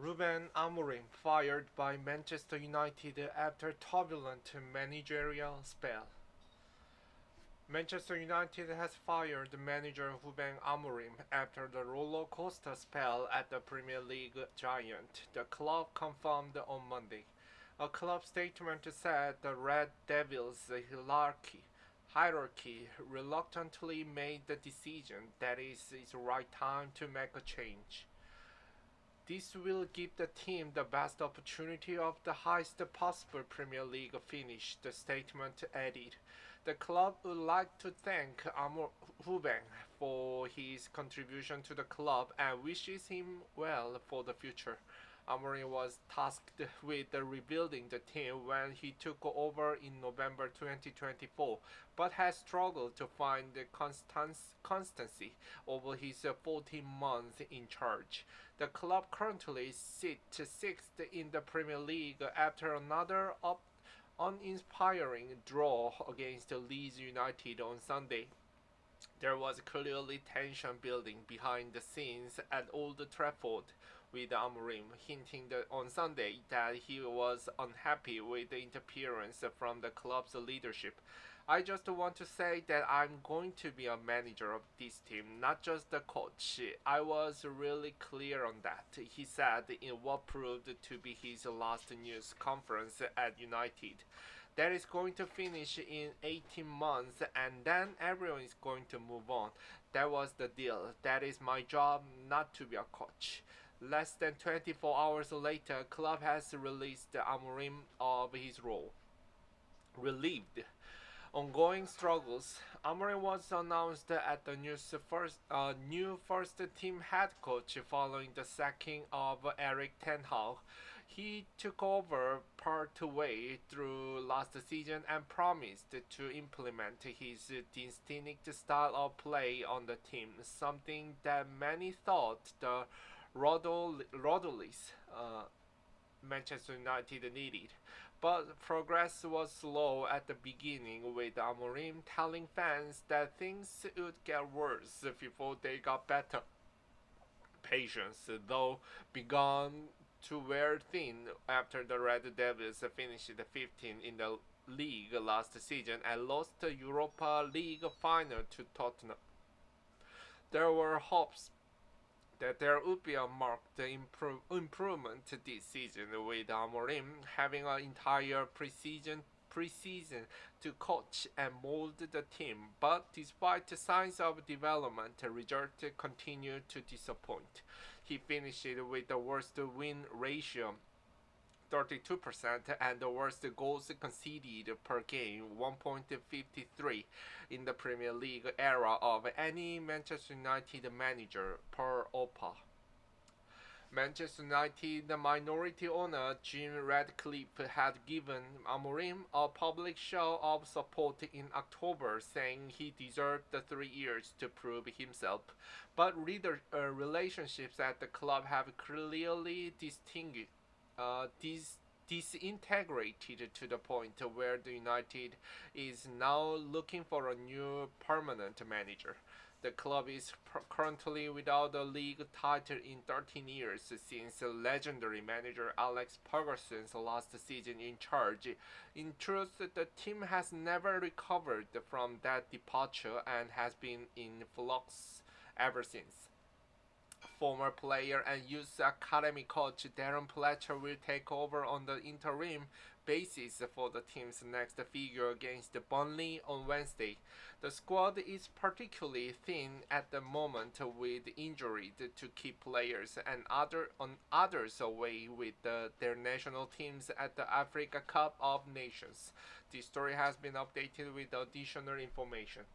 Ruben Amorim fired by Manchester United after turbulent managerial spell. Manchester United has fired manager Ruben Amorim after the roller coaster spell at the Premier League giant, the club confirmed on Monday. A club statement said the Red Devils' hierarchy reluctantly made the decision that it's the right time to make a change. This will give the team the best opportunity of the highest possible Premier League finish, the statement added. The club would like to thank Ruben for his contribution to the club and wishes him well for the future. Amorim was tasked with rebuilding the team when he took over in November 2024, but has struggled to find the constancy over his 14 months in charge. The club currently sits sixth in the Premier League after another uninspiring draw against Leeds United on Sunday. There was clearly tension building behind the scenes at Old Trafford, with Amorim hinting on Sunday that he was unhappy with the interference from the club's leadership. I just want to say that I'm going to be a manager of this team, not just the coach. I was really clear on that, he said in what proved to be his last news conference at United. That is going to finish in 18 months and then everyone is going to move on. That was the deal. That is my job, not to be a coach. Less than 24 hours later, club has released Amorim of his role. Relieved ongoing struggles, Amorim was announced as the new first team head coach following the sacking of Erik ten Hag. He took over partway through last season and promised to implement his distinct style of play on the team, something that many thought the rudderless Manchester United needed. But progress was slow at the beginning, with Amorim telling fans that things would get worse before they got better. Patience, though, began to wear thin after the Red Devils finished 15th in the league last season and lost the Europa League final to Tottenham. There were hopes that there would be a marked improvement this season, with Amorim having an entire preseason to coach and mold the team. But despite the signs of development, results continue to disappoint. He finished with the worst win ratio, 32%, and the worst goals conceded per game, 1.53, in the Premier League era of any Manchester United manager per OPA. Manchester United minority owner Jim Ratcliffe had given Amorim a public show of support in October, saying he deserved the 3 years to prove himself. But relationships at the club have clearly disintegrated to the point where the United is now looking for a new permanent manager. The club is currently without a league title in 13 years since legendary manager Alex Ferguson's last season in charge. In truth, the team has never recovered from that departure and has been in flux ever since. Former player and youth academy coach Darren Fletcher will take over on the interim basis for the team's next fixture against Burnley on Wednesday. The squad is particularly thin at the moment, with injuries to key players and others away with their national teams at the Africa Cup of Nations. This story has been updated with additional information.